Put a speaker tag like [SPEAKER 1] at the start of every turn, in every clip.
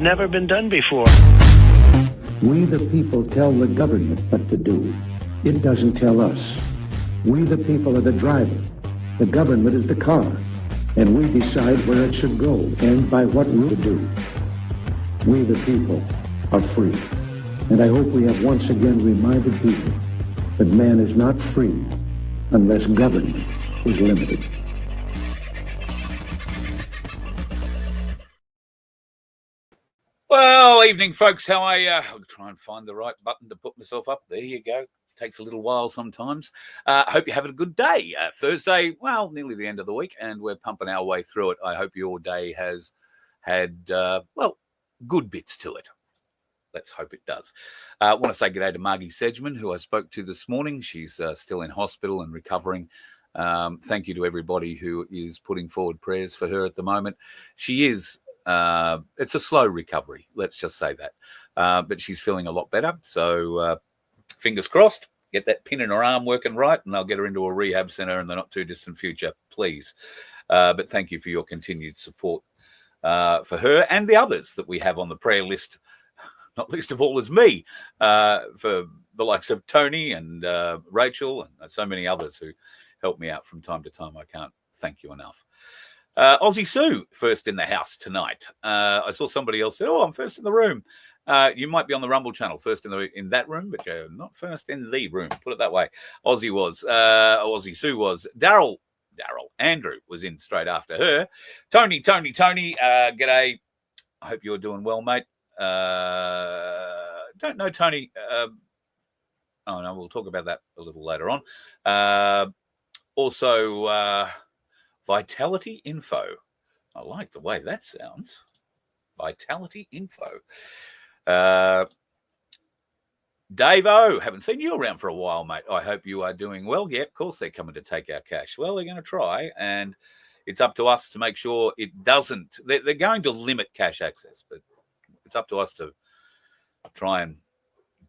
[SPEAKER 1] never been done before.
[SPEAKER 2] We the people tell the government what to do. It doesn't tell us. We the people are the driver. The government is the car. And we decide where it should go and by what route to do. We the people are free. And I hope we have once again reminded people that man is not free unless government is limited.
[SPEAKER 3] Well, evening, folks. How are you? I'll try and find the right button to put myself up. There you go. Takes a little while sometimes. I hope you're having a good day. Thursday, well, nearly the end of the week, and we're pumping our way through it. I hope your day has had, good bits to it. Let's hope it does. I want to say good day to Margie Sedgman, who I spoke to this morning. She's still in hospital and recovering. Thank you to everybody who is putting forward prayers for her at the moment. She is, it's a slow recovery, let's just say that. But she's feeling a lot better. So fingers crossed, get that pin in her arm working right, and I'll get her into a rehab centre in the not too distant future, please. But thank you for your continued support for her and the others that we have on the prayer list. Not least of all is me, for the likes of Tony and Rachel and so many others who help me out from time to time. I can't thank you enough. Aussie Sue, first in the house tonight. I saw somebody else say, "Oh, I'm first in the room." You might be on the Rumble channel, first in that room, but you're not first in the room. Put it that way. Aussie Sue was. Andrew was in straight after her. Tony, g'day. I hope you're doing well, mate. Don't know Tony. Oh no, we'll talk about that a little later on. Also, Vitality Info. I like the way that sounds. Vitality Info. Dave O, haven't seen you around for a while, mate. I hope you are doing well. Yeah, of course they're coming to take our cash. Well, they're going to try, and it's up to us to make sure it doesn't. They're going to limit cash access, but it's up to us to try and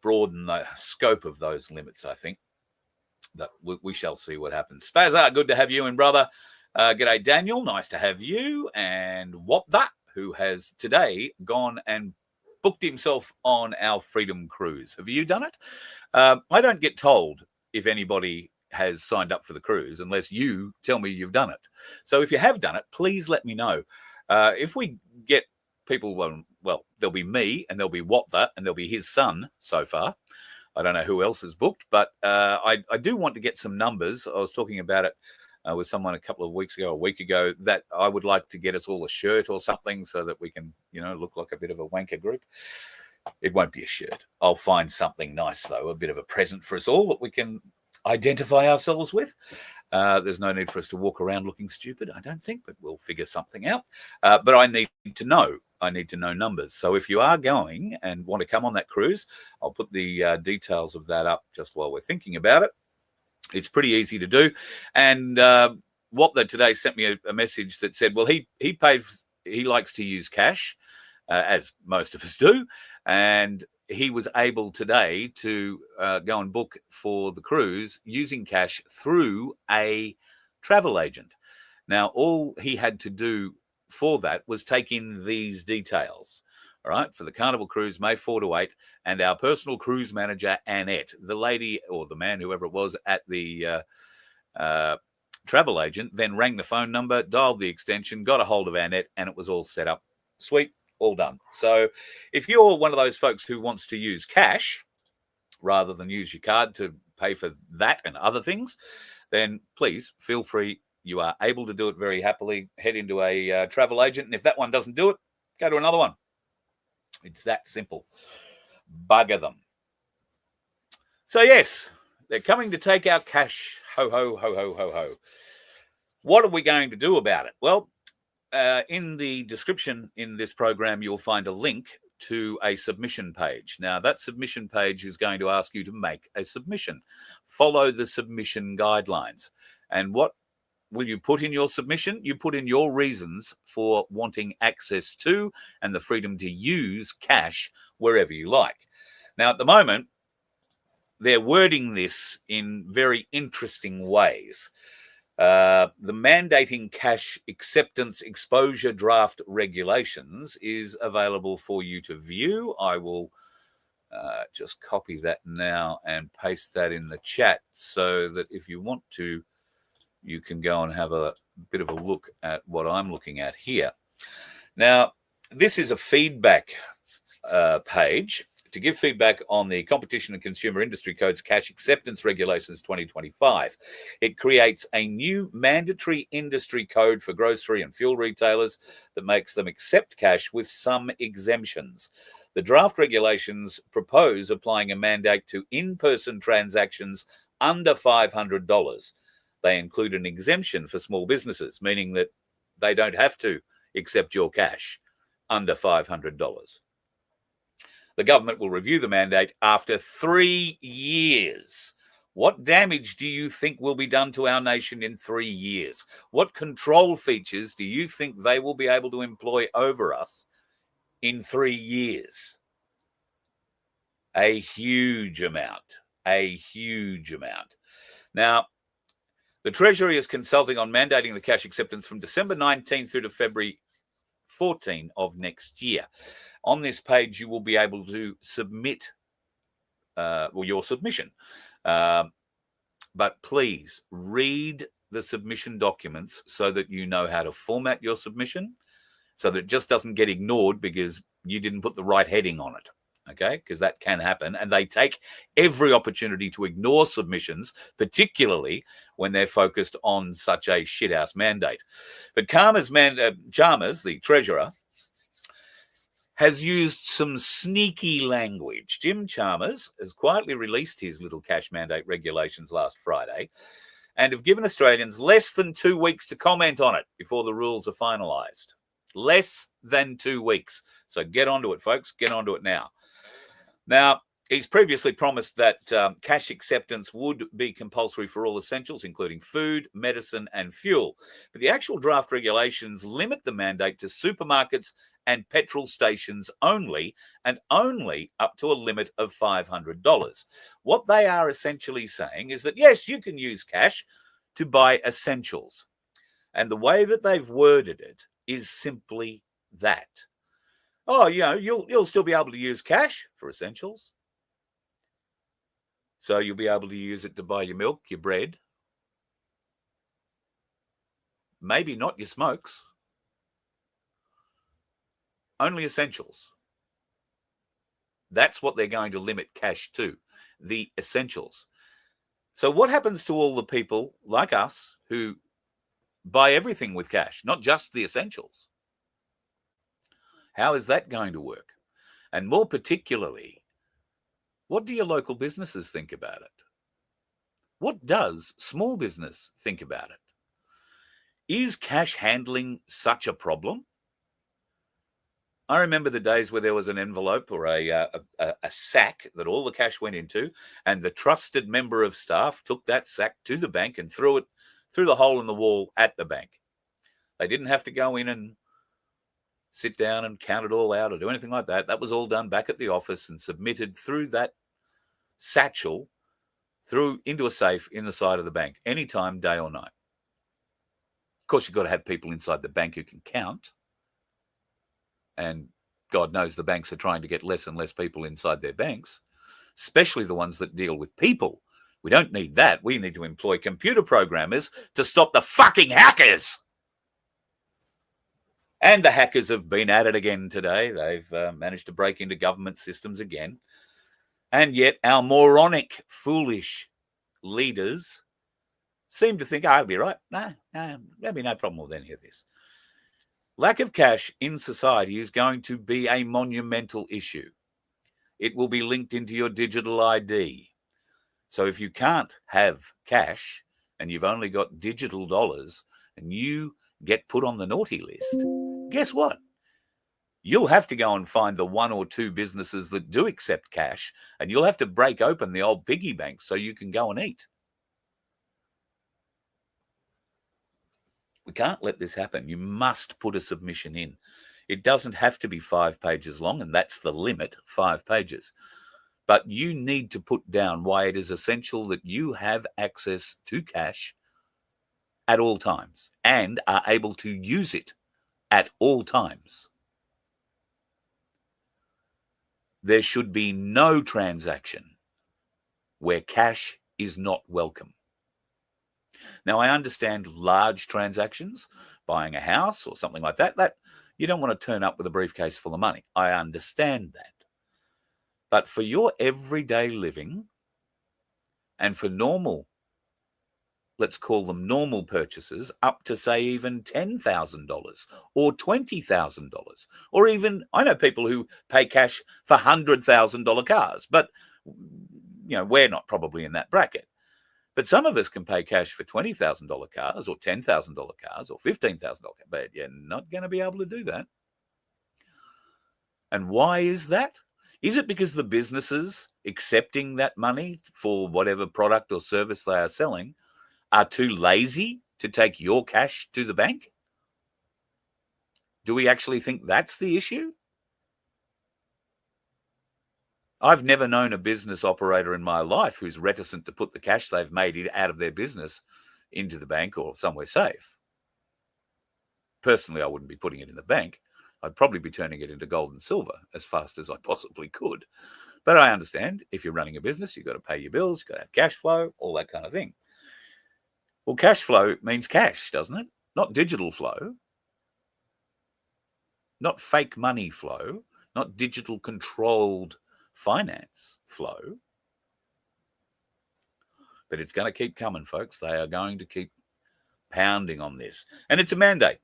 [SPEAKER 3] broaden the scope of those limits, I think. But we shall see what happens. Spazza, good to have you in, brother. G'day, Daniel. Nice to have you. And What That, who has today gone and booked himself on our Freedom Cruise. Have you done it? I don't get told if anybody has signed up for the cruise unless you tell me you've done it. So if you have done it, please let me know. If we get people, well, there'll be me and there'll be What That and there'll be his son so far. I don't know who else is booked, but I do want to get some numbers. I was talking about it with someone a week ago, that I would like to get us all a shirt or something so that we can, look like a bit of a wanker group. It won't be a shirt. I'll find something nice, though, a bit of a present for us all that we can identify ourselves with. There's no need for us to walk around looking stupid, I don't think, but we'll figure something out. But I need to know. I need to know numbers. So if you are going and want to come on that cruise, I'll put the details of that up just while we're thinking about it. It's pretty easy to do. And What That today sent me a message that said, well, he likes to use cash, as most of us do. And he was able today to go and book for the cruise using cash through a travel agent. Now, all he had to do for that was take in these details. All right, for the Carnival Cruise, May 4 to 8, and our personal cruise manager, Annette, the lady or the man, whoever it was, at the travel agent, then rang the phone number, dialed the extension, got a hold of Annette, and it was all set up. Sweet, all done. So if you're one of those folks who wants to use cash rather than use your card to pay for that and other things, then please feel free. You are able to do it very happily. Head into a travel agent, and if that one doesn't do it, go to another one. It's that simple. Bugger them. So yes, they're coming to take our cash. Ho, ho, ho, ho, ho, ho. What are we going to do about it? Well, in the description in this program, you'll find a link to a submission page. Now, that submission page is going to ask you to make a submission. Follow the submission guidelines. And what will you put in your submission? You put in your reasons for wanting access to and the freedom to use cash wherever you like. Now, at the moment, they're wording this in very interesting ways. The mandating cash acceptance exposure draft regulations is available for you to view. I will just copy that now and paste that in the chat so that if you want to, you can go and have a bit of a look at what I'm looking at here. Now, this is a feedback page to give feedback on the Competition and Consumer Industry Code's Cash Acceptance Regulations 2025. It creates a new mandatory industry code for grocery and fuel retailers that makes them accept cash with some exemptions. The draft regulations propose applying a mandate to in-person transactions under $500. They include an exemption for small businesses, meaning that they don't have to accept your cash under $500. The government will review the mandate after 3 years. What damage do you think will be done to our nation in 3 years? What control features do you think they will be able to employ over us in 3 years? A huge amount. A huge amount. Now, the Treasury is consulting on mandating the cash acceptance from December 19 through to February 14 of next year. On this page, you will be able to submit your submission. But please read the submission documents so that you know how to format your submission, so that it just doesn't get ignored because you didn't put the right heading on it. Okay, because that can happen. And they take every opportunity to ignore submissions, particularly when they're focused on such a shithouse mandate. But Chalmers, the Treasurer, has used some sneaky language. Jim Chalmers has quietly released his little cash mandate regulations last Friday and have given Australians less than 2 weeks to comment on it before the rules are finalised. Less than 2 weeks. So get onto it, folks. Get onto it now. Now, he's previously promised that cash acceptance would be compulsory for all essentials, including food, medicine, and fuel. But the actual draft regulations limit the mandate to supermarkets and petrol stations only, and only up to a limit of $500. What they are essentially saying is that, yes, you can use cash to buy essentials. And the way that they've worded it is simply that. Oh, you know, you'll still be able to use cash for essentials. So you'll be able to use it to buy your milk, your bread. Maybe not your smokes. Only essentials. That's what they're going to limit cash to, the essentials. So what happens to all the people like us who buy everything with cash, not just the essentials? How is that going to work? And more particularly, what do your local businesses think about it? What does small business think about it? Is cash handling such a problem? I remember the days where there was an envelope or a sack that all the cash went into, and the trusted member of staff took that sack to the bank and threw it through the hole in the wall at the bank. They didn't have to go in and sit down and count it all out or do anything like that. That was all done back at the office and submitted through that satchel through into a safe in the side of the bank, anytime, day or night. Of course, you've got to have people inside the bank who can count. And God knows the banks are trying to get less and less people inside their banks, especially the ones that deal with people. We don't need that. We need to employ computer programmers to stop the fucking hackers. And the hackers have been at it again today. They've managed to break into government systems again. And yet our moronic, foolish leaders seem to think, I'll be right. No, there'll be no problem with any of this. Lack of cash in society is going to be a monumental issue. It will be linked into your digital ID. So if you can't have cash and you've only got digital dollars and you get put on the naughty list, guess what? You'll have to go and find the 1 or 2 businesses that do accept cash, and you'll have to break open the old piggy banks so you can go and eat. We can't let this happen. You must put a submission in. It doesn't have to be 5 pages long, and that's the limit, 5 pages. But you need to put down why it is essential that you have access to cash at all times and are able to use it at all times. There should be no transaction where cash is not welcome. Now, I understand large transactions, buying a house or something like that, that you don't want to turn up with a briefcase full of money. I understand that. But for your everyday living and for normal, let's call them normal purchases, up to say even $10,000 or $20,000, or even, I know people who pay cash for $100,000 cars, but we're not probably in that bracket. But some of us can pay cash for $20,000 cars or $10,000 cars or $15,000, but you're not going to be able to do that. And why is that? Is it because the businesses accepting that money for whatever product or service they are selling are too lazy to take your cash to the bank? Do we actually think that's the issue? I've never known a business operator in my life who's reticent to put the cash they've made out of their business into the bank or somewhere safe. Personally, I wouldn't be putting it in the bank. I'd probably be turning it into gold and silver as fast as I possibly could. But I understand if you're running a business, you've got to pay your bills, you've got to have cash flow, all that kind of thing. Well, cash flow means cash, doesn't it? Not digital flow, not fake money flow, not digital controlled finance flow. But it's going to keep coming, folks. They are going to keep pounding on this. And it's a mandate.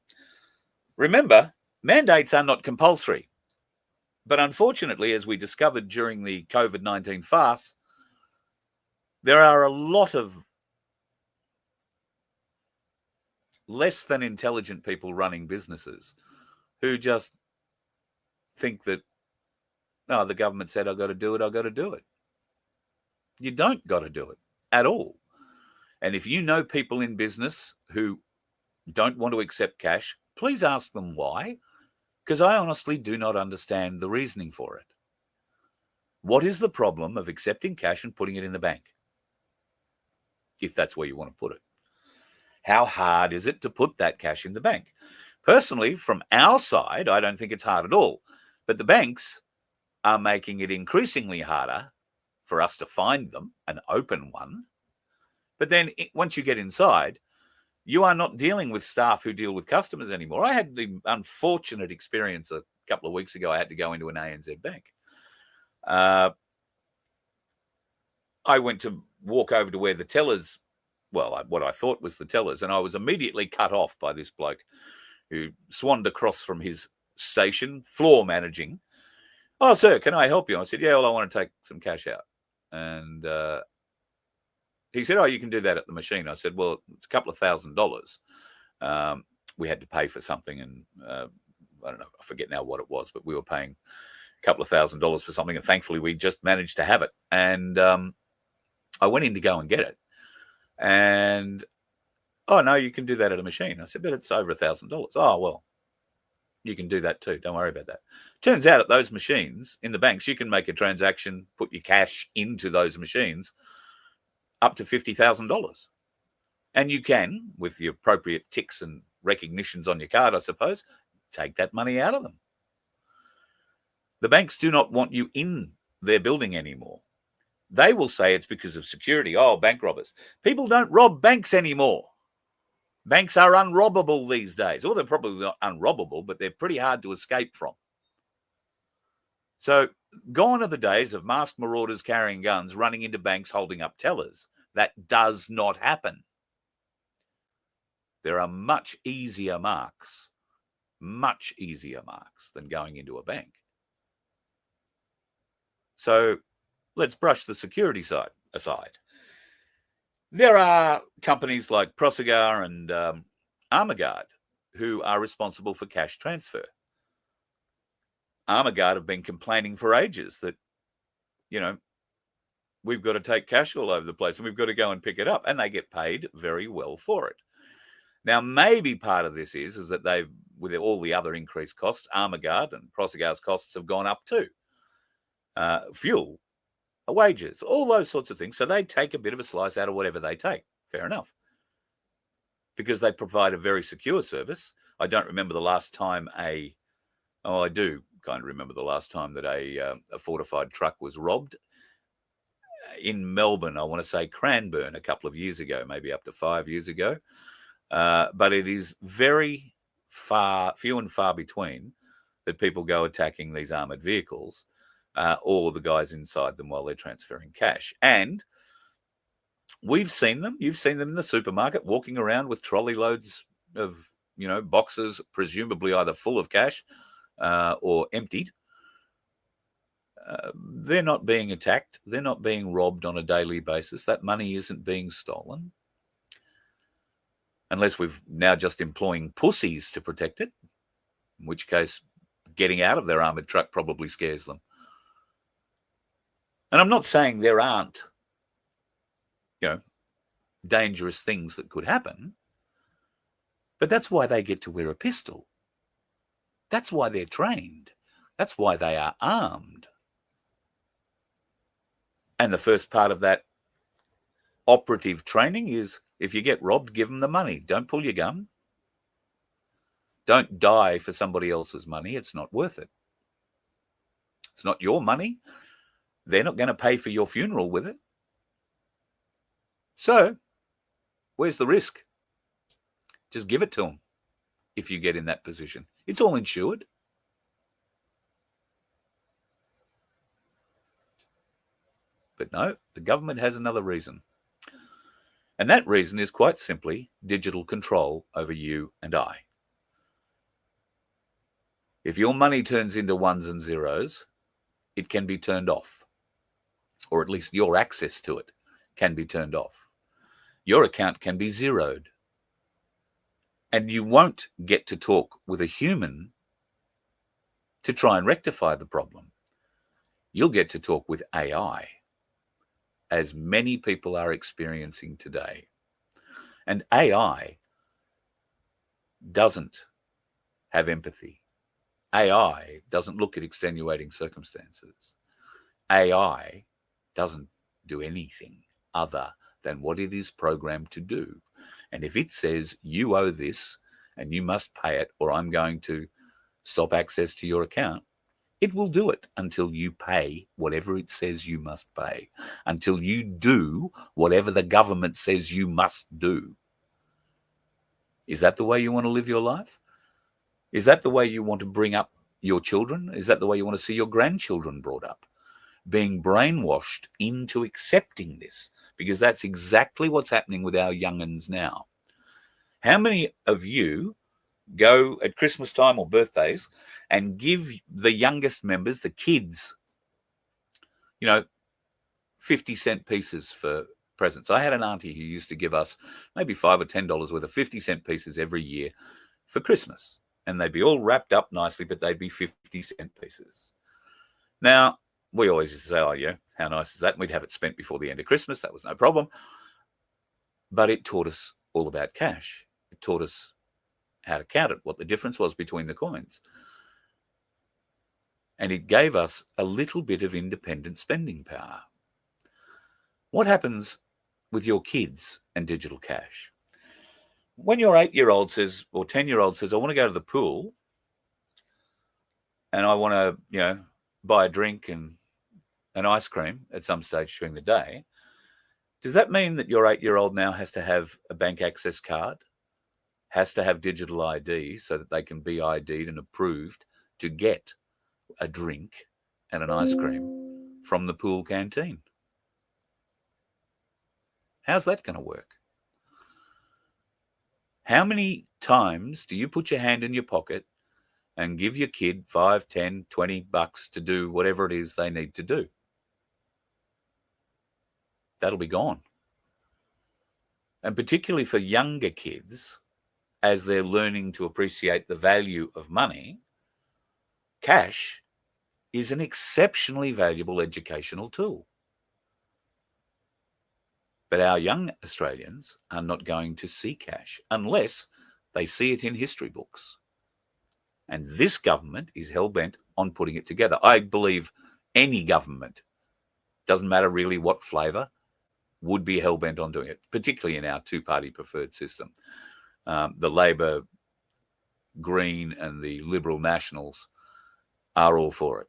[SPEAKER 3] Remember, mandates are not compulsory. But unfortunately, as we discovered during the COVID-19 farce, there are a lot of less than intelligent people running businesses who just think that, no, the government said I've got to do it, I've got to do it. You don't got to do it at all. And if you know people in business who don't want to accept cash, please ask them why, because I honestly do not understand the reasoning for it. What is the problem of accepting cash and putting it in the bank? If that's where you want to put it. How hard is it to put that cash in the bank? Personally, from our side, I don't think it's hard at all. But the banks are making it increasingly harder for us to find them and open one. But then once you get inside, you are not dealing with staff who deal with customers anymore. I had the unfortunate experience a couple of weeks ago. I had to go into an ANZ bank. I went to walk over to where the tellers, what I thought was the tellers, and I was immediately cut off by this bloke who swanned across from his station, floor managing. Oh, sir, can I help you? I said, yeah, well, I want to take some cash out. And he said, oh, you can do that at the machine. I said, well, it's a couple of $1,000. We had to pay for something, and I don't know, I forget now what it was, but we were paying a couple of $1,000 for something, and thankfully we just managed to have it. And I went in to go and get it. And, oh, no, you can do that at a machine. I said, but it's over $1,000. Oh, well, you can do that too. Don't worry about that. Turns out at those machines in the banks, you can make a transaction, put your cash into those machines up to $50,000. And you can, with the appropriate ticks and recognitions on your card, I suppose, take that money out of them. The banks do not want you in their building anymore. They will say it's because of security. Oh, bank robbers. People don't rob banks anymore. Banks are unrobbable these days. Or they're probably not unrobbable, but they're pretty hard to escape from. So gone are the days of masked marauders carrying guns, running into banks, holding up tellers. That does not happen. There are much easier marks than going into a bank. So let's brush the security side aside. There are companies like Prosegar and Armaguard who are responsible for cash transfer. Armaguard have been complaining for ages that, we've got to take cash all over the place and we've got to go and pick it up, and they get paid very well for it. Now, maybe part of this is that they've, with all the other increased costs, Armaguard and Prosegar's costs have gone up too. Fuel, wages, all those sorts of things. So they take a bit of a slice out of whatever they take. Fair enough. because they provide a very secure service. I don't remember the last time I do kind of remember the last time that a fortified truck was robbed in Melbourne. I want to say Cranbourne a couple of years ago, maybe up to 5 years ago. But it is very few and far between that people go attacking these armoured vehicles or the guys inside them while they're transferring cash. And we've seen them. You've seen them in the supermarket walking around with trolley loads of, boxes, presumably either full of cash or emptied. They're not being attacked. They're not being robbed on a daily basis. That money isn't being stolen. Unless we've now just employing pussies to protect it, in which case getting out of their armoured truck probably scares them. And I'm not saying there aren't, dangerous things that could happen, but that's why they get to wear a pistol. That's why they're trained. That's why they are armed. And the first part of that operative training is, if you get robbed, give them the money. Don't pull your gun. Don't die for somebody else's money. It's not worth it. It's not your money. They're not going to pay for your funeral with it. So, where's the risk? Just give it to them if you get in that position. It's all insured. But no, the government has another reason. And that reason is quite simply digital control over you and I. If your money turns into ones and zeros, it can be turned off. Or at least your access to it can be turned off. Your account can be zeroed. And you won't get to talk with a human to try and rectify the problem. You'll get to talk with AI, as many people are experiencing today. And AI doesn't have empathy. AI doesn't look at extenuating circumstances. AI doesn't do anything other than what it is programmed to do. And if it says you owe this and you must pay it, or I'm going to stop access to your account, it will do it until you pay whatever it says you must pay, until you do whatever the government says you must do. Is that the way you want to live your life? Is that the way you want to bring up your children? Is that the way you want to see your grandchildren brought up? Being brainwashed into accepting this, because that's exactly what's happening with our young'uns now. How many of you go at Christmas time or birthdays and give the youngest members, the kids, 50-cent pieces for presents? I had an auntie who used to give us maybe $5 or $10 worth of 50-cent pieces every year for Christmas. And they'd be all wrapped up nicely, but they'd be 50-cent pieces. Now, we always used to say, how nice is that? And we'd have it spent before the end of Christmas. That was no problem. But it taught us all about cash. It taught us how to count it, what the difference was between the coins. And it gave us a little bit of independent spending power. What happens with your kids and digital cash? When your 8-year-old says, or 10-year-old says, I want to go to the pool and I want to, buy a drink and an ice cream at some stage during the day, does that mean that your 8-year-old now has to have a bank access card, has to have digital ID so that they can be ID'd and approved to get a drink and an ice cream from the pool canteen? How's that going to work? How many times do you put your hand in your pocket and give your kid $5, $10, $20 to do whatever it is they need to do? That'll be gone. And particularly for younger kids, as they're learning to appreciate the value of money, cash is an exceptionally valuable educational tool. But our young Australians are not going to see cash unless they see it in history books. And this government is hell-bent on putting it together. I believe any government, doesn't matter really what flavour, would be hell-bent on doing it, particularly in our two-party preferred system. the Labor, Green and the Liberal Nationals are all for it.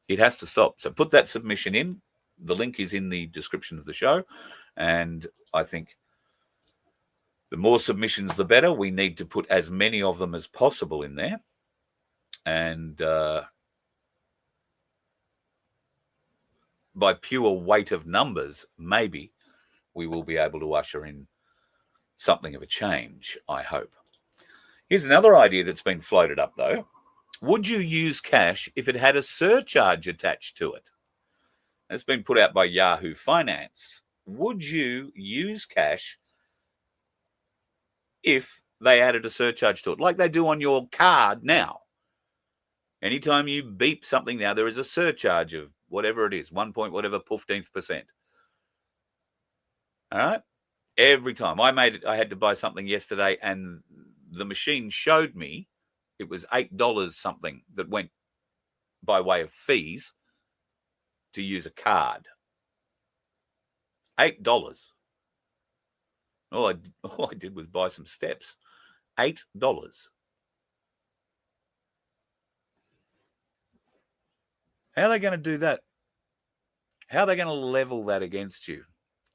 [SPEAKER 3] It has to stop. So put that submission in. The link is in the description of the show. And I think the more submissions, the better. We need to put as many of them as possible in there. And by pure weight of numbers, maybe we will be able to usher in something of a change, I hope. Here's another idea that's been floated up, though. Would you use cash if it had a surcharge attached to it? It's been put out by Yahoo Finance. Would you use cash if they added a surcharge to it, like they do on your card now? Anytime you beep something now, there is a surcharge of whatever it is, 1 point whatever 15%. All right? Every time. I had to buy something yesterday, and the machine showed me it was $8 something that went by way of fees to use a card. $8. All I did was buy some steps. $8. How are they going to do that? How are they going to level that against you?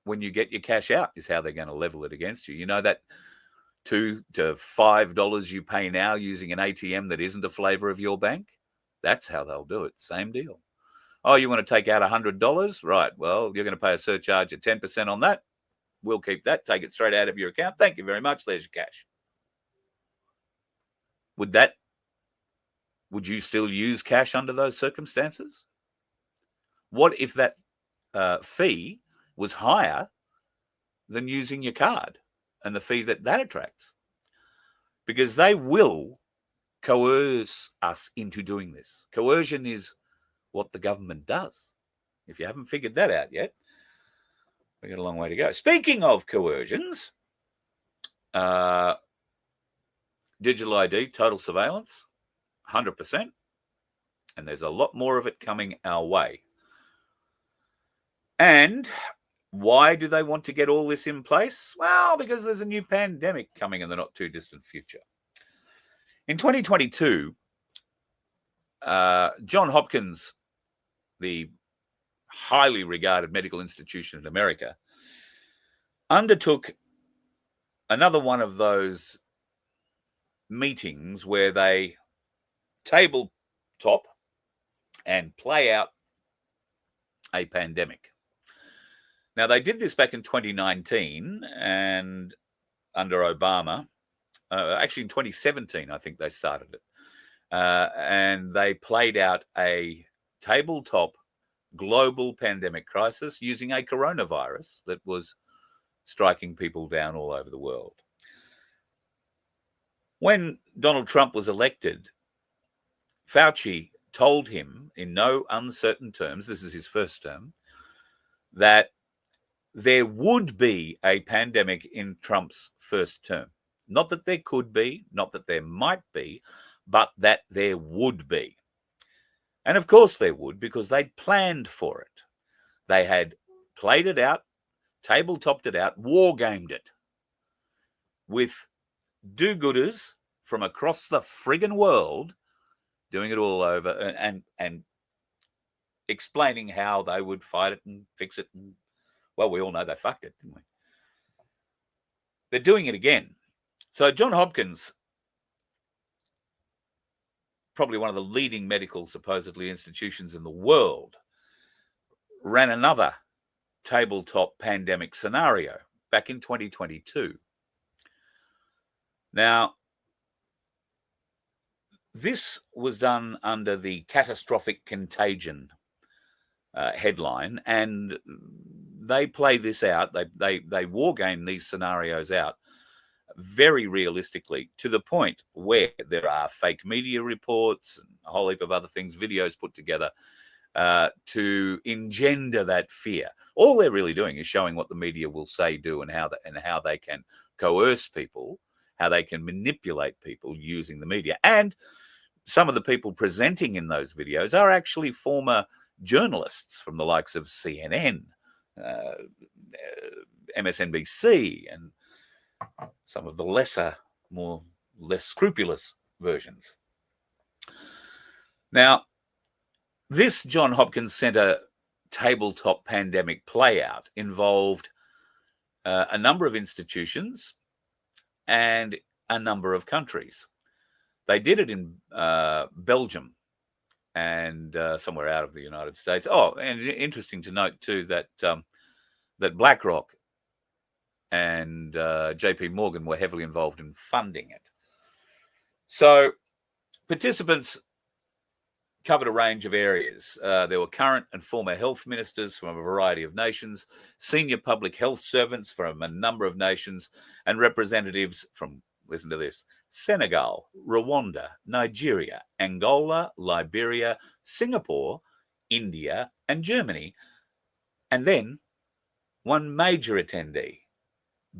[SPEAKER 3] When you get your cash out is how they're going to level it against you. You know that $2 to $5 you pay now using an ATM that isn't a flavour of your bank? That's how they'll do it. Same deal. Oh, you want to take out $100? Right. Well, you're going to pay a surcharge of 10% on that. We'll keep that. Take it straight out of your account. Thank you very much. There's your cash. Would you still use cash under those circumstances? What if that fee was higher than using your card and the fee that attracts? Because they will coerce us into doing this. Coercion is what the government does. If you haven't figured that out yet, we've got a long way to go. Speaking of coercions, digital ID, total surveillance, 100%. And there's a lot more of it coming our way. And why do they want to get all this in place? Well, because there's a new pandemic coming in the not too distant future. In 2022, Johns Hopkins, the highly regarded medical institution in America, undertook another one of those meetings where they tabletop and play out a pandemic. Now, they did this back in 2019 and under Obama. Actually, in 2017, I think they started it. And they played out a tabletop global pandemic crisis using a coronavirus that was striking people down all over the world. When Donald Trump was elected, Fauci told him in no uncertain terms, this is his first term, that there would be a pandemic in Trump's first term. Not that there could be, not that there might be, but that there would be. And of course there would, because they'd planned for it. They had played it out, tabletopped it out, war-gamed it with do-gooders from across the friggin' world doing it all over and explaining how they would fight it and fix it. And, well, we all know they fucked it, didn't we? They're doing it again. So Johns Hopkins, probably one of the leading medical, supposedly, institutions in the world, ran another tabletop pandemic scenario back in 2022. Now, this was done under the catastrophic contagion headline, and they play this out. They war game these scenarios out very realistically, to the point where there are fake media reports and a whole heap of other things, videos put together to engender that fear. All they're really doing is showing what the media will say, do, and how they can coerce people, how they can manipulate people using the media. And some of the people presenting in those videos are actually former journalists from the likes of CNN, MSNBC, and some of the lesser, less scrupulous versions. Now, this John Hopkins Centre tabletop pandemic playout involved a number of institutions and a number of countries. They did it in Belgium and somewhere out of the United States. Oh, and interesting to note too that that BlackRock and JP Morgan were heavily involved in funding it. So participants covered a range of areas. There were current and former health ministers from a variety of nations, senior public health servants from a number of nations, and representatives from, listen to this, Senegal, Rwanda, Nigeria, Angola, Liberia, Singapore, India, and Germany. And then one major attendee,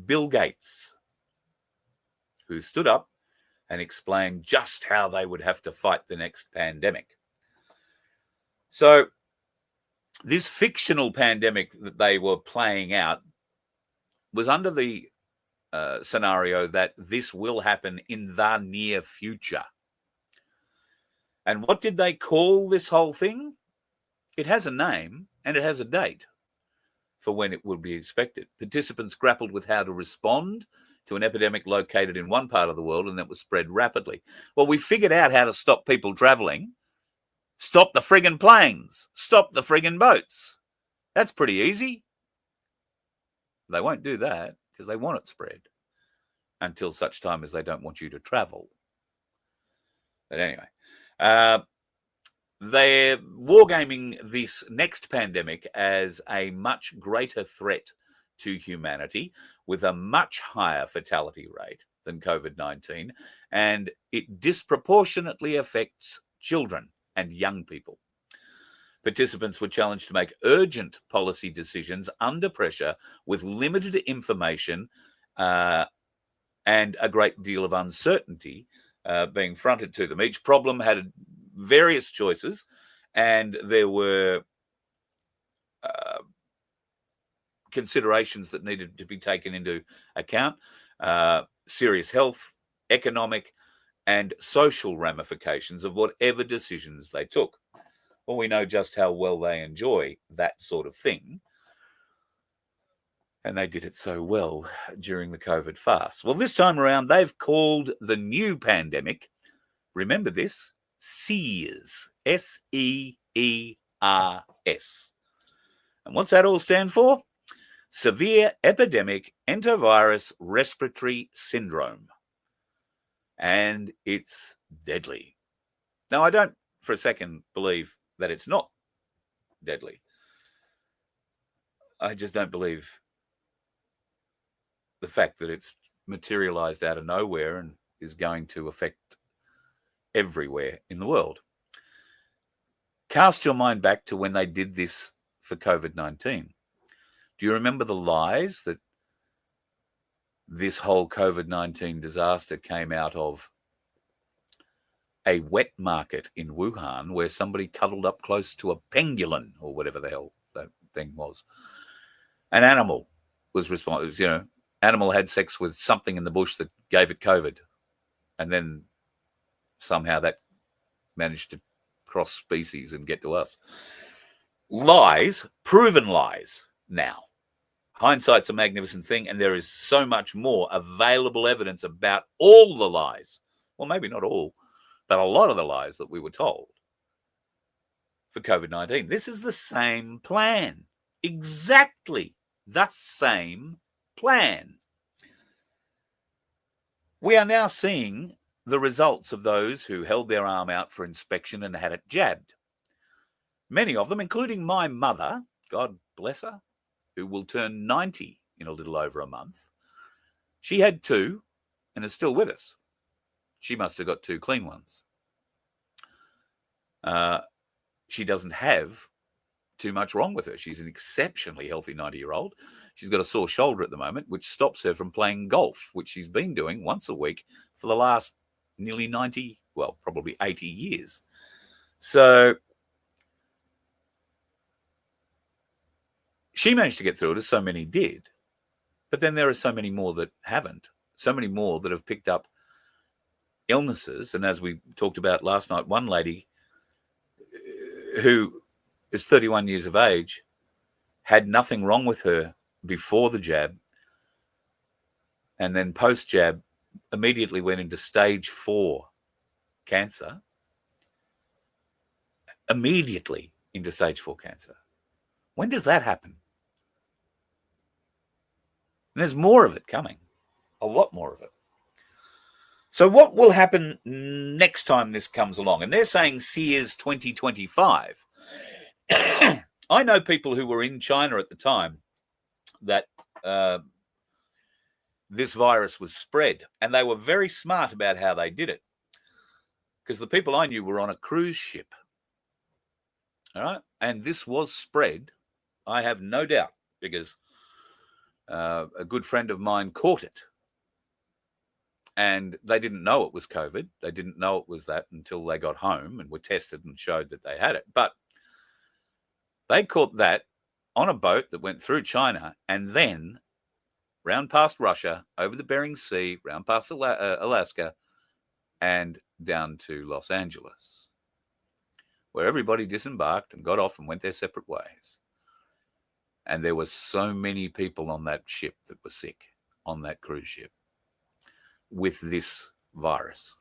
[SPEAKER 3] Bill Gates, who stood up and explained just how they would have to fight the next pandemic. So this fictional pandemic that they were playing out was under the scenario that this will happen in the near future. And what did they call this whole thing? It has a name and it has a date for when it will be expected. Participants grappled with how to respond to an epidemic located in one part of the world and that was spread rapidly. Well, we figured out how to stop people traveling. Stop the friggin' planes. Stop the friggin' boats. That's pretty easy. They won't do that because they want it spread until such time as they don't want you to travel. But anyway, they're wargaming this next pandemic as a much greater threat to humanity with a much higher fatality rate than COVID-19, and it disproportionately affects children and young people. Participants were challenged to make urgent policy decisions under pressure with limited information and a great deal of uncertainty being fronted to them. Each problem had various choices, and there were considerations that needed to be taken into account: serious health, economic, and social ramifications of whatever decisions they took. Well, we know just how well they enjoy that sort of thing. And they did it so well during the COVID fast. Well, this time around, they've called the new pandemic, remember this, SEERS, S-E-E-R-S. And what's that all stand for? Severe Epidemic Enterovirus Respiratory Syndrome. And it's deadly. Now, I don't for a second believe that it's not deadly. I just don't believe the fact that it's materialized out of nowhere and is going to affect everywhere in the world. Cast your mind back to when they did this for COVID-19. Do you remember the lies that this whole COVID-19 disaster came out of? A wet market in Wuhan where somebody cuddled up close to a pangolin or whatever the hell that thing was. An animal was responsible. Animal had sex with something in the bush that gave it COVID. And then somehow that managed to cross species and get to us. Lies, proven lies now. Hindsight's a magnificent thing, and there is so much more available evidence about all the lies. Well, maybe not all, but a lot of the lies that we were told for COVID-19. This is the same plan. Exactly the same plan. We are now seeing the results of those who held their arm out for inspection and had it jabbed. Many of them, including my mother, God bless her, who will turn 90 in a little over a month. She had 2 and is still with us. She must have got 2 clean ones. She doesn't have too much wrong with her. She's an exceptionally healthy 90-year-old. She's got a sore shoulder at the moment, which stops her from playing golf, which she's been doing once a week for the last nearly 90, well, probably 80 years. So she managed to get through it, as so many did. But then there are so many more that haven't, so many more that have picked up illnesses. And as we talked about last night, one lady who is 31 years of age had nothing wrong with her before the jab, and then post-jab immediately went into stage 4 cancer. Immediately into stage 4 cancer. When does that happen? And there's more of it coming, a lot more of it. So what will happen next time this comes along? And they're saying Sears 2025. I know people who were in China at the time that this virus was spread, and they were very smart about how they did it, because the people I knew were on a cruise ship. All right. And this was spread, I have no doubt, because a good friend of mine caught it. And they didn't know it was COVID. They didn't know it was that until they got home and were tested and showed that they had it. But they caught that on a boat that went through China and then round past Russia, over the Bering Sea, round past Alaska, and down to Los Angeles, where everybody disembarked and got off and went their separate ways. And there were so many people on that ship that were sick, on that cruise ship, with this virus.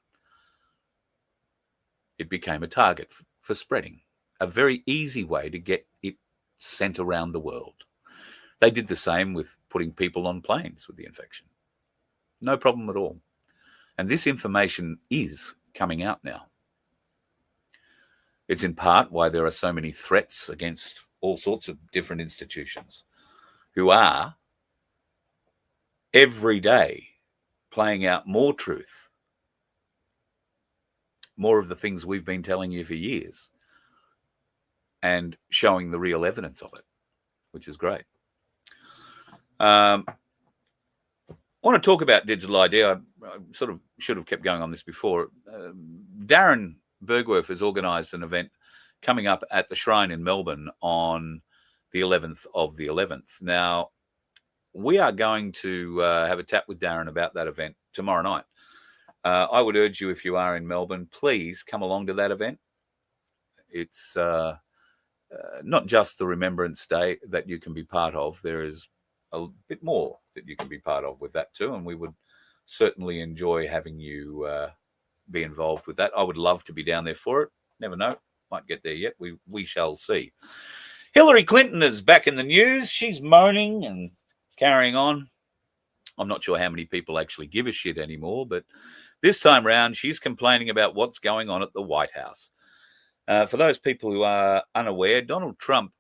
[SPEAKER 3] It became a target for spreading, a very easy way to get it sent around the world. They did the same with putting people on planes with the infection. No problem at all. And this information is coming out now. It's in part why there are so many threats against all sorts of different institutions who are every day playing out more truth, more of the things we've been telling you for years, and showing the real evidence of it, which is great. I want to talk about digital ID. I sort of should have kept going on this before. Darren Bergwerf has organised an event coming up at the Shrine in Melbourne on the 11th of the 11th. Now, we are going to have a chat with Darren about that event tomorrow night. I would urge you, if you are in Melbourne, please come along to that event. It's not just the Remembrance Day that you can be part of. There is a bit more that you can be part of with that too, and we would certainly enjoy having you be involved with that. I would love to be down there for it. Never know, might get there yet. We shall see. Hillary Clinton is back in the news. She's moaning and carrying on. I'm not sure how many people actually give a shit anymore, but this time round, she's complaining about what's going on at the White House. For those people who are unaware, Donald Trump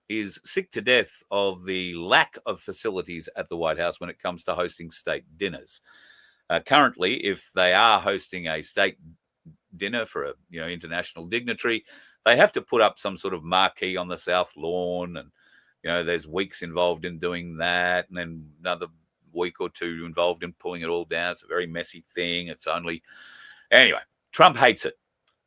[SPEAKER 3] is sick to death of the lack of facilities at the White House when it comes to hosting state dinners. Currently, if they are hosting a state dinner for a international dignitary, they have to put up some sort of marquee on the South Lawn, and there's weeks involved in doing that, and then another week or two involved in pulling it all down. It's a very messy thing. Anyway, Trump hates it,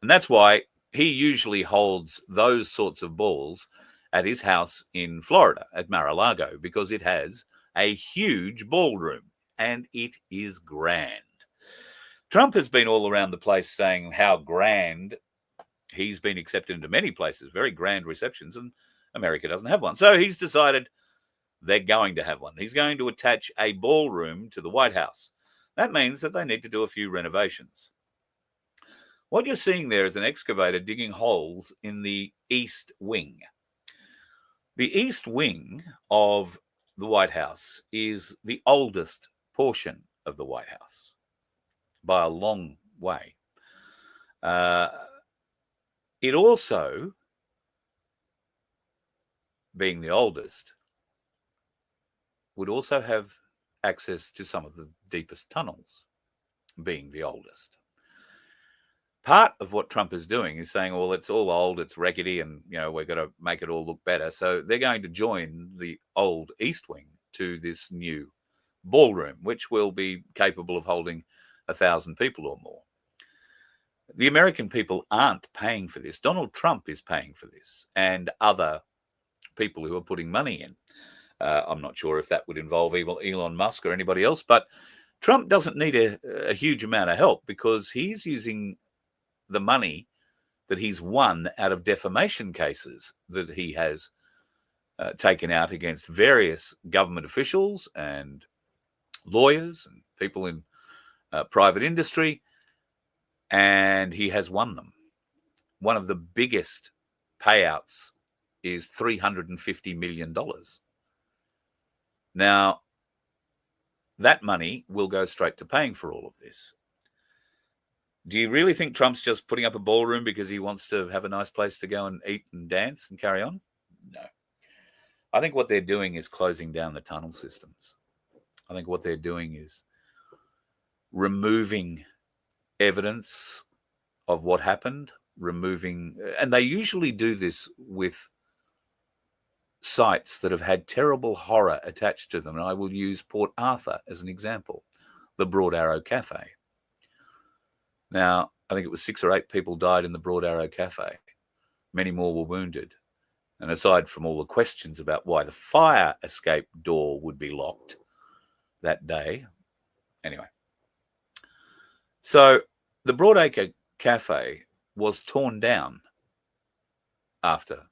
[SPEAKER 3] and that's why he usually holds those sorts of balls at his house in Florida at Mar-a-Lago, because it has a huge ballroom and it is grand. Trump has been all around the place saying how grand he's been accepted into many places, very grand receptions, and America doesn't have one. So he's decided they're going to have one. He's going to attach a ballroom to the White House. That means that they need to do a few renovations. What you're seeing there is an excavator digging holes in the East Wing. The East Wing of the White House is the oldest portion of the White House by a long way. It also, being the oldest, would also have access to some of the deepest tunnels, being the oldest. Part of what Trump is doing is saying, well, it's all old, it's rickety, and we're going to make it all look better. So they're going to join the old East Wing to this new ballroom, which will be capable of holding 1,000 people or more. The American people aren't paying for this. Donald Trump is paying for this, and other people who are putting money in. I'm not sure if that would involve Elon Musk or anybody else, but Trump doesn't need a huge amount of help because he's using the money that he's won out of defamation cases that he has taken out against various government officials and lawyers and people in private industry, and he has won them. One of the biggest payouts is $350 million. Now, that money will go straight to paying for all of this. Do you really think Trump's just putting up a ballroom because he wants to have a nice place to go and eat and dance and carry on? No. I think what they're doing is closing down the tunnel systems. I think what they're doing is removing evidence of what happened, and they usually do this with sites that have had terrible horror attached to them. And I will use Port Arthur as an example, the Broad Arrow Cafe. Now, I think it was 6 or 8 people died in the Broad Arrow Cafe. Many more were wounded. And aside from all the questions about why the fire escape door would be locked that day. Anyway. So the Broadacre Cafe was torn down after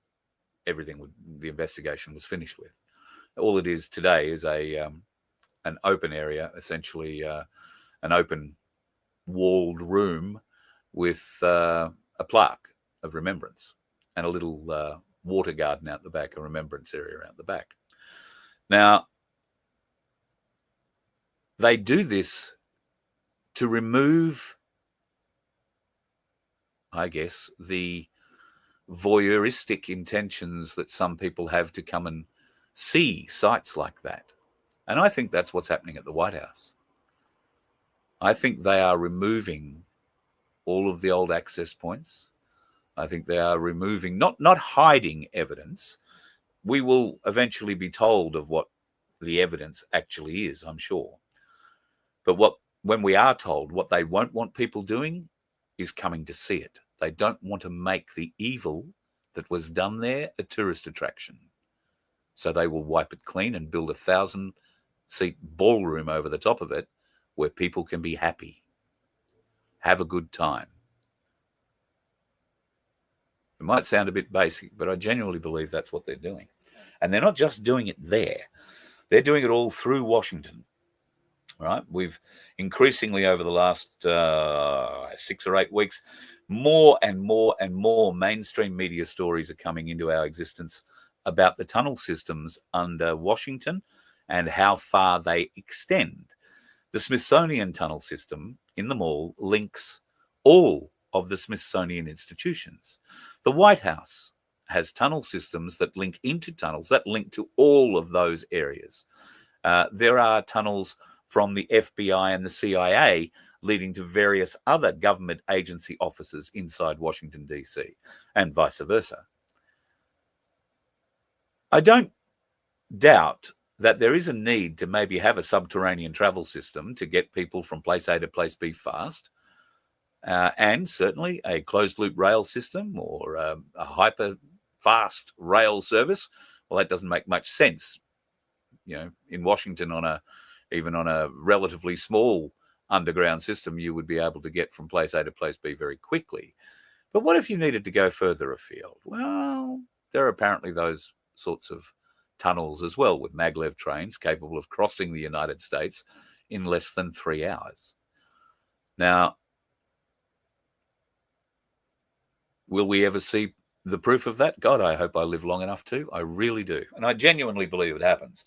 [SPEAKER 3] the investigation was finished with. All it is today is an open area, essentially an open walled room with a plaque of remembrance and a little water garden out the back, a remembrance area out the back. Now, they do this to remove, I guess, the voyeuristic intentions that some people have to come and see sites like that. And I think that's what's happening at the White House. I think they are removing all of the old access points. I think they are removing, not hiding evidence. We will eventually be told of what the evidence actually is, I'm sure. But when we are told, what they won't want people doing is coming to see it. They don't want to make the evil that was done there a tourist attraction. So they will wipe it clean and build a 1,000-seat ballroom over the top of it where people can be happy, have a good time. It might sound a bit basic, but I genuinely believe that's what they're doing. And they're not just doing it there. They're doing it all through Washington. Right? We've increasingly over the last 6 or 8 weeks, more and more and more mainstream media stories are coming into our existence about the tunnel systems under Washington and how far they extend. The Smithsonian tunnel system in the mall links all of the Smithsonian institutions. The White House has tunnel systems that link into tunnels, that link to all of those areas. There are tunnels from the FBI and the CIA leading to various other government agency offices inside Washington, D.C., and vice versa. I don't doubt that there is a need to maybe have a subterranean travel system to get people from place A to place B fast, and certainly a closed-loop rail system or a hyper-fast rail service. Well, that doesn't make much sense. In Washington, even on a relatively small underground system, you would be able to get from place A to place B very quickly. But what if you needed to go further afield? Well, there are apparently those sorts of tunnels as well, with maglev trains capable of crossing the United States in less than 3 hours. Now, will we ever see the proof of that? God, I hope I live long enough to. I really do. And I genuinely believe it happens.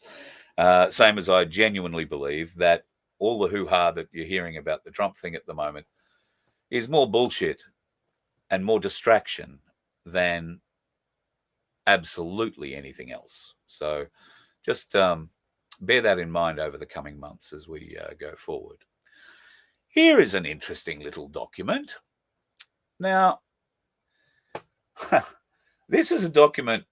[SPEAKER 3] Same as I genuinely believe that all the hoo-ha that you're hearing about the Trump thing at the moment is more bullshit and more distraction than absolutely anything else. So just bear that in mind over the coming months as we go forward. Here is an interesting little document. Now, this is a document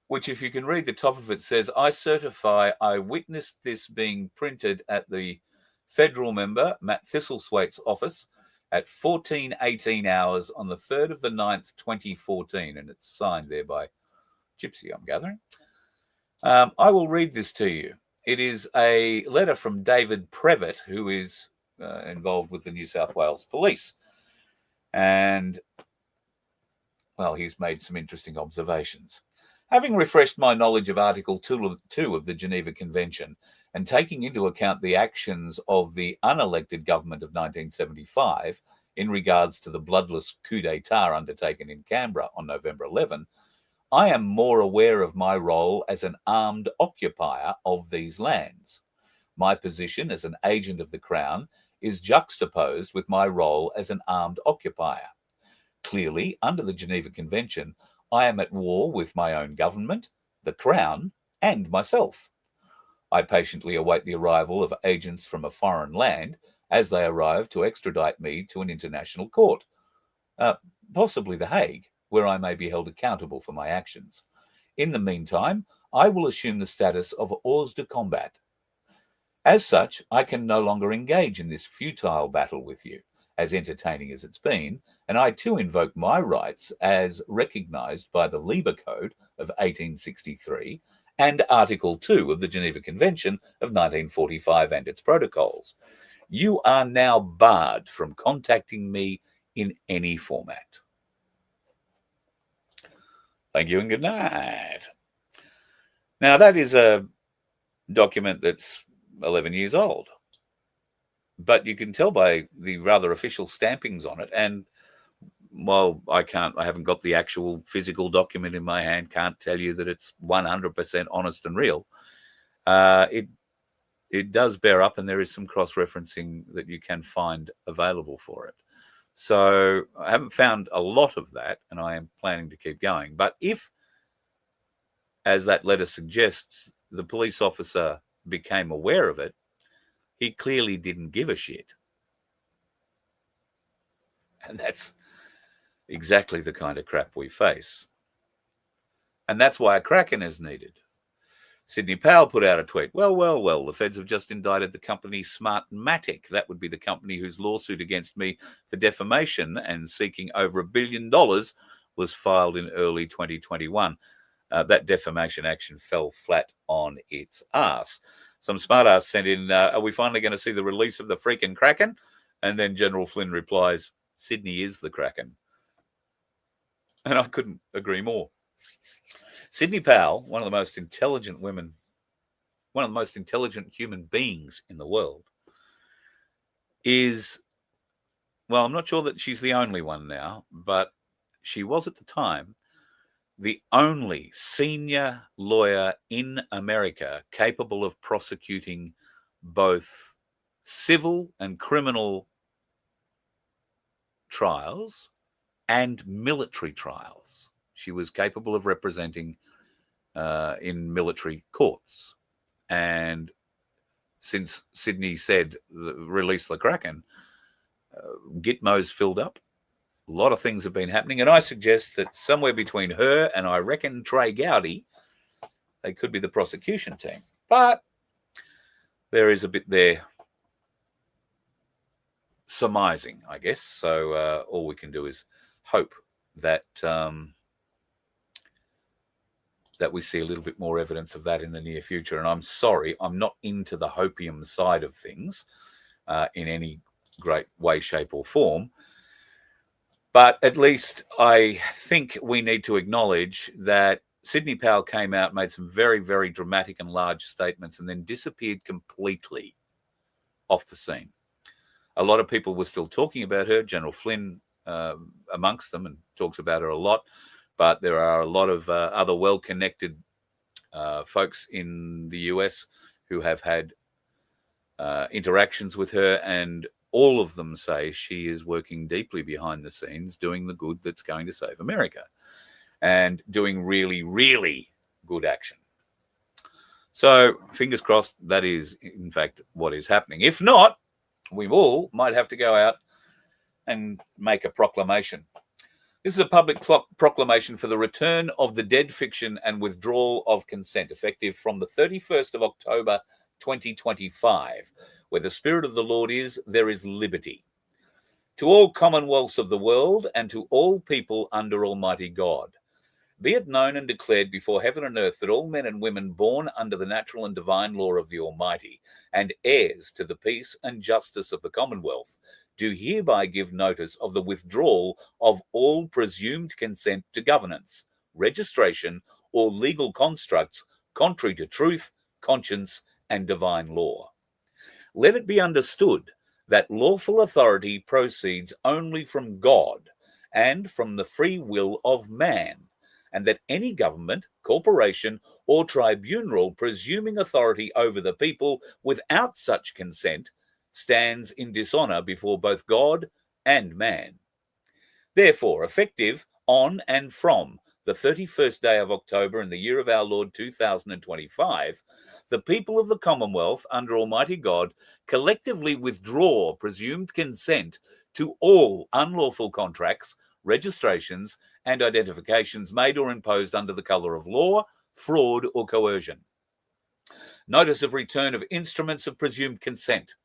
[SPEAKER 3] which, if you can read the top of it, says, "I certify I witnessed this being printed at the federal member, Matt Thistlethwaite's office at 14:18 hours on the 3rd of the 9th, 2014. And it's signed there by Gypsy, I'm gathering. I will read this to you. It is a letter from David Previtt, who is involved with the New South Wales Police. And, well, he's made some interesting observations. Having refreshed my knowledge of Article 2 of the Geneva Convention and taking into account the actions of the unelected government of 1975 in regards to the bloodless coup d'etat undertaken in Canberra on November 11, I am more aware of my role as an armed occupier of these lands. My position as an agent of the Crown is juxtaposed with my role as an armed occupier. Clearly, under the Geneva Convention, I am at war with my own government, the Crown, and myself. I patiently await the arrival of agents from a foreign land as they arrive to extradite me to an international court, possibly The Hague, where I may be held accountable for my actions. In the meantime, I will assume the status of hors de combat. As such, I can no longer engage in this futile battle with you, as entertaining as it's been, and I too invoke my rights as recognised by the Lieber Code of 1863 and Article 2 of the Geneva Convention of 1945 and its protocols. You are now barred from contacting me in any format. Thank you and good night. Now, that is a document that's 11 years old, but you can tell by the rather official stampings on it. And while I haven't got the actual physical document in my hand, can't tell you that it's 100% honest and real. It does bear up, and there is some cross-referencing that you can find available for it. So I haven't found a lot of that, and I am planning to keep going. But if, as that letter suggests, the police officer became aware of it, he clearly didn't give a shit. And that's exactly the kind of crap we face. And that's why a Kraken is needed. Sidney Powell put out a tweet. Well, the feds have just indicted the company Smartmatic. That would be the company whose lawsuit against me for defamation and seeking over $1 billion was filed in early 2021. That defamation action fell flat on its ass. Some smart-ass sent in, are we finally going to see the release of the freaking Kraken? And then General Flynn replies, Sydney is the Kraken. And I couldn't agree more. Sidney Powell, one of the most intelligent women, one of the most intelligent human beings in the world, is, well, I'm not sure that she's the only one now, but she was at the time the only senior lawyer in America capable of prosecuting both civil and criminal trials and military trials. She was capable of representing in military courts. And since Sydney said, release the Kraken, Gitmo's filled up. A lot of things have been happening. And I suggest that somewhere between her and I reckon Trey Gowdy, they could be the prosecution team. But there is a bit there surmising, I guess. So all we can do is hope that that we see a little bit more evidence of that in the near future. And I'm sorry, I'm not into the hopium side of things in any great way, shape, or form. But at least I think we need to acknowledge that Sidney Powell came out, made some very, very dramatic and large statements, and then disappeared completely off the scene. A lot of people were still talking about her, General Flynn amongst them, and talks about her a lot. But there are a lot of other well-connected folks in the US who have had interactions with her, and all of them say she is working deeply behind the scenes, doing the good that's going to save America and doing really, really good action. So fingers crossed that is, in fact, what is happening. If not, we all might have to go out and make a proclamation. This is a public proclamation for the return of the dead fiction and withdrawal of consent, effective from the 31st of October 2025. Where the Spirit of the Lord is, there is liberty. To all commonwealths of the world and to all people under Almighty God, Be it known and declared before heaven and earth that all men and women born under the natural and divine law of the Almighty, and heirs to the peace and justice of the Commonwealth, do hereby give notice of the withdrawal of all presumed consent to governance, registration, or legal constructs contrary to truth, conscience, and divine law. Let it be understood that lawful authority proceeds only from God and from the free will of man, and that any government, corporation, or tribunal presuming authority over the people without such consent stands in dishonor before both God and man. Therefore, effective on and from the 31st day of October in the year of our Lord 2025, the people of the Commonwealth, under Almighty God, collectively withdraw presumed consent to all unlawful contracts, registrations, and identifications made or imposed under the colour of law, fraud, or coercion. Notice of return of instruments of presumed consent.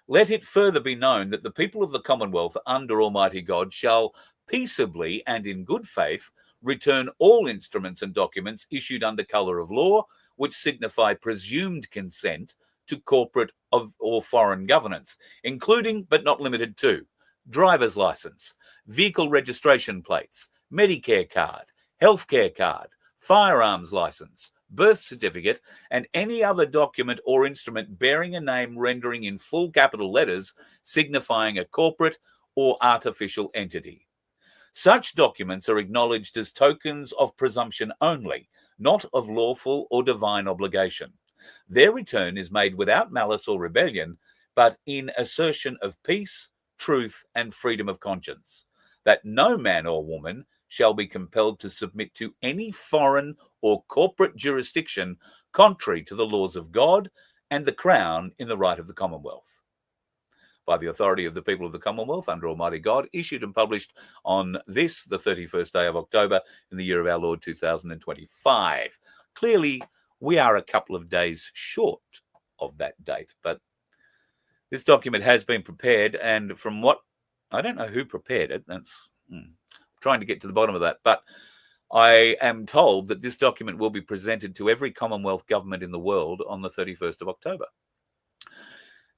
[SPEAKER 3] Let it further be known that the people of the Commonwealth under Almighty God shall peaceably and in good faith return all instruments and documents issued under colour of law, which signify presumed consent to corporate or foreign governance, including but not limited to driver's licence, vehicle registration plates, Medicare card, healthcare card, firearms licence, birth certificate, and any other document or instrument bearing a name rendering in full capital letters signifying a corporate or artificial entity. Such documents are acknowledged as tokens of presumption only, not of lawful or divine obligation. Their return is made without malice or rebellion, but in assertion of peace, truth, and freedom of conscience, that no man or woman shall be compelled to submit to any foreign or corporate jurisdiction contrary to the laws of God and the Crown in the right of the Commonwealth. By the authority of the people of the Commonwealth under Almighty God, issued and published on this, the 31st day of October in the year of our Lord 2025. Clearly, we are a couple of days short of that date, but this document has been prepared, and from what, I don't know who prepared it, that's trying to get to the bottom of that, but I am told that this document will be presented to every Commonwealth government in the world on the 31st of October.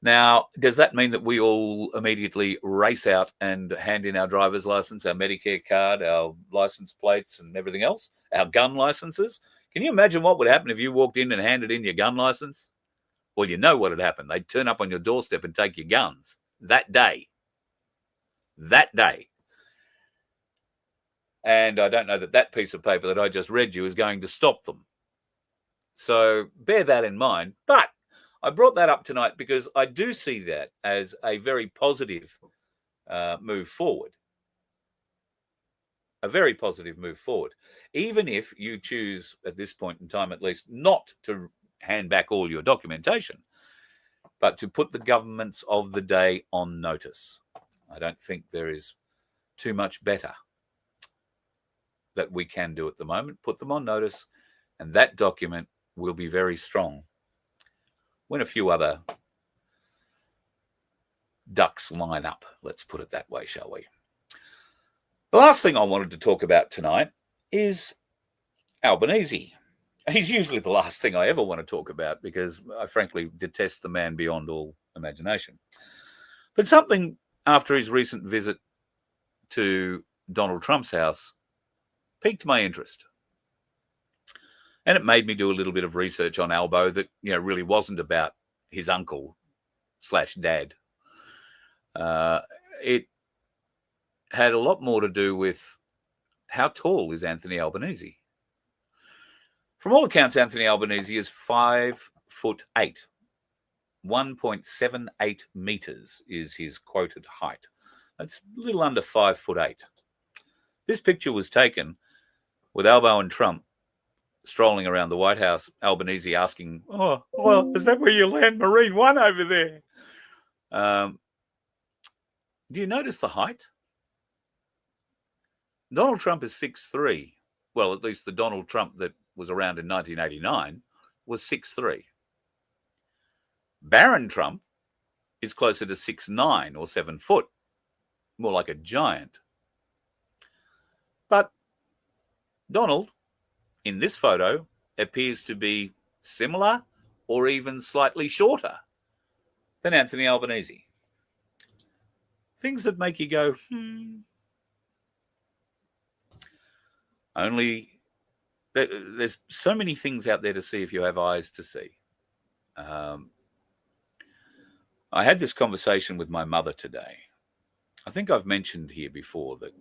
[SPEAKER 3] Now, does that mean that we all immediately race out and hand in our driver's license, our Medicare card, our license plates and everything else, our gun licenses? Can you imagine what would happen if you walked in and handed in your gun license? Well, you know what would happen. They'd turn up on your doorstep and take your guns that day. That day. And I don't know that that piece of paper that I just read you is going to stop them. So bear that in mind. But I brought that up tonight because I do see that as a very positive move forward. A very positive move forward. Even if you choose, at this point in time at least, not to hand back all your documentation, but to put the governments of the day on notice. I don't think there is too much better that we can do at the moment. Put them on notice, and that document will be very strong when a few other ducks line up. Let's put it that way, shall we? The last thing I wanted to talk about tonight is Albanese. He's usually the last thing I ever want to talk about because I frankly detest the man beyond all imagination. But something after his recent visit to Donald Trump's house piqued my interest. And it made me do a little bit of research on Albo that, really wasn't about his uncle / dad. It had a lot more to do with how tall is Anthony Albanese. From all accounts, Anthony Albanese is 5'8". 1.78 meters is his quoted height. That's a little under 5'8". This picture was taken with Albo and Trump strolling around the White House, Albanese asking, "Oh, well, is that where you land Marine One over there?" Do you notice the height? Donald Trump is 6'3". Well, at least the Donald Trump that was around in 1989 was 6'3". Byron Trump is closer to 6'9" or 7 foot, more like a giant. But Donald in this photo appears to be similar or even slightly shorter than Anthony Albanese. Things that make you go, Only there's so many things out there to see if you have eyes to see. I had this conversation with my mother today. I think I've mentioned here before that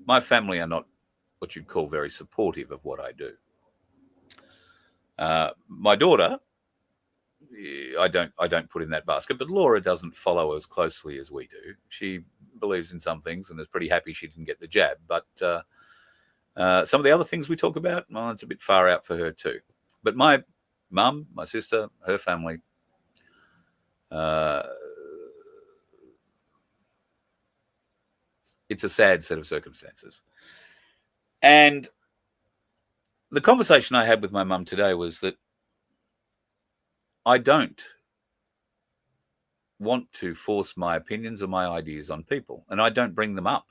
[SPEAKER 3] my family are not what you'd call very supportive of what I do. My daughter, I don't put in that basket, but Laura doesn't follow as closely as we do. She believes in some things and is pretty happy she didn't get the jab, but some of the other things we talk about, well, it's a bit far out for her too. But my mum, my sister, her family, it's a sad set of circumstances. And the conversation I had with my mum today was that I don't want to force my opinions or my ideas on people. And I don't bring them up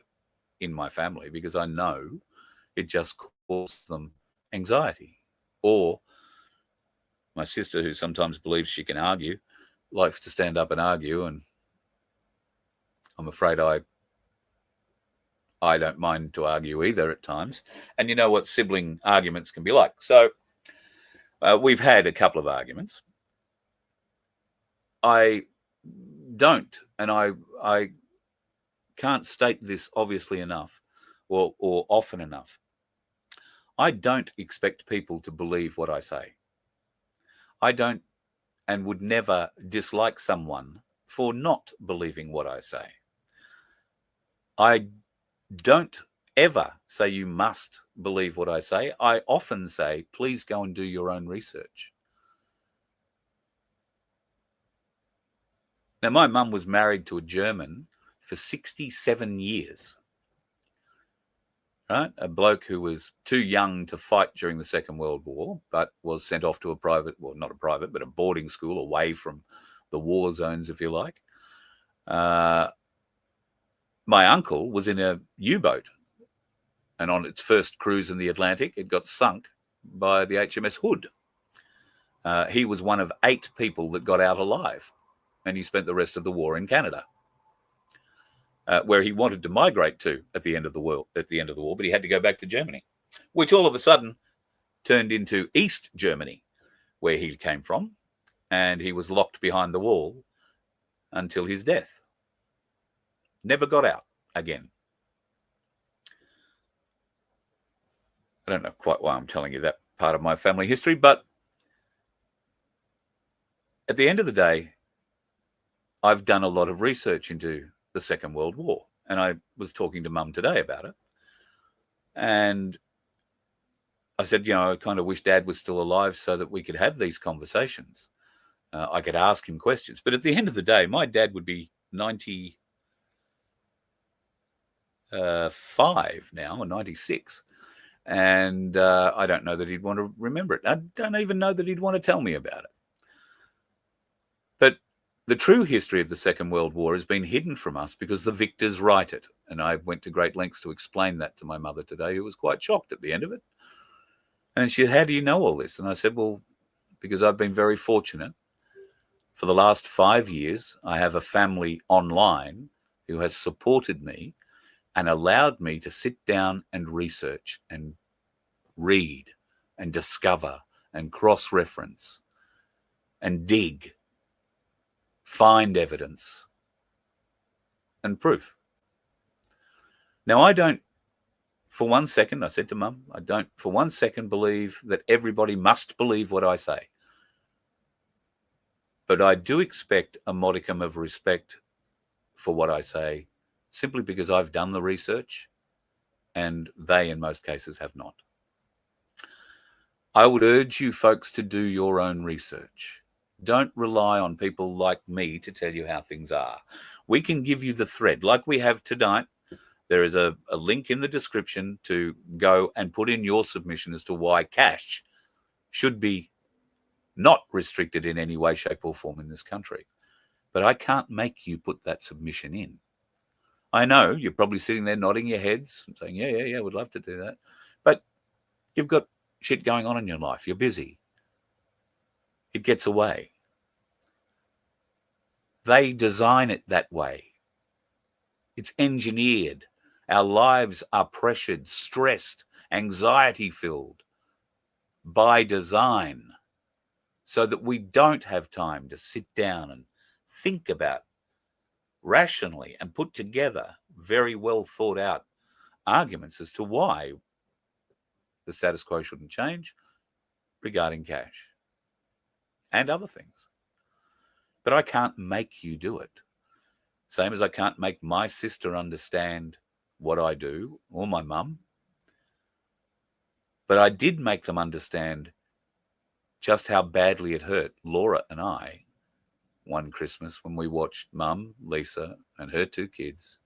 [SPEAKER 3] in my family because I know it just causes them anxiety. Or my sister, who sometimes believes she can argue, likes to stand up and argue. And I'm afraid I don't mind to argue either at times. And you know what sibling arguments can be like. So we've had a couple of arguments. I don't, and I can't state this obviously enough or often enough. I don't expect people to believe what I say. I don't and would never dislike someone for not believing what I say. I don't ever say you must believe what I say. I often say, please go and do your own research. Now, my mum was married to a German for 67 years, right? A bloke who was too young to fight during the Second World War, but was sent off to a private, well, not a private, but a boarding school away from the war zones, if you like. My uncle was in a U-boat, and on its first cruise in the Atlantic, it got sunk by the HMS Hood. He was one of 8 people that got out alive, and he spent the rest of the war in Canada, where he wanted to migrate to at the end of the war, but he had to go back to Germany, which all of a sudden turned into East Germany, where he came from, and he was locked behind the wall until his death. Never got out again. I don't know quite why I'm telling you that part of my family history, but at the end of the day, I've done a lot of research into the Second World War, and I was talking to Mum today about it. And I said, I kind of wish Dad was still alive so that we could have these conversations. I could ask him questions. But at the end of the day, my dad would be 95 now, or 96. And I don't know that he'd want to remember it. I don't even know that he'd want to tell me about it. But the true history of the Second World War has been hidden from us because the victors write it. And I went to great lengths to explain that to my mother today, who was quite shocked at the end of it. And she said, how do you know all this? And I said, well, because I've been very fortunate. For the last 5 years, I have a family online who has supported me and allowed me to sit down and research and read and discover and cross-reference and dig, find evidence and proof. Now, I don't, for 1 second, I said to Mum, I don't for 1 second believe that everybody must believe what I say. But I do expect a modicum of respect for what I say, simply because I've done the research and they, in most cases, have not. I would urge you folks to do your own research. Don't rely on people like me to tell you how things are. We can give you the thread, like we have tonight. There is a link in the description to go and put in your submission as to why cash should be not restricted in any way, shape, or form in this country. But I can't make you put that submission in. I know you're probably sitting there nodding your heads and saying, yeah, we'd love to do that. But you've got shit going on in your life. You're busy. It gets away. They design it that way. It's engineered. Our lives are pressured, stressed, anxiety-filled by design so that we don't have time to sit down and think about rationally and put together very well thought out arguments as to why the status quo shouldn't change regarding cash and other things. But I can't make you do it. Same as I can't make my sister understand what I do, or my mum. But I did make them understand just how badly it hurt Laura and I one Christmas when we watched Mum, Lisa, and her 2 kids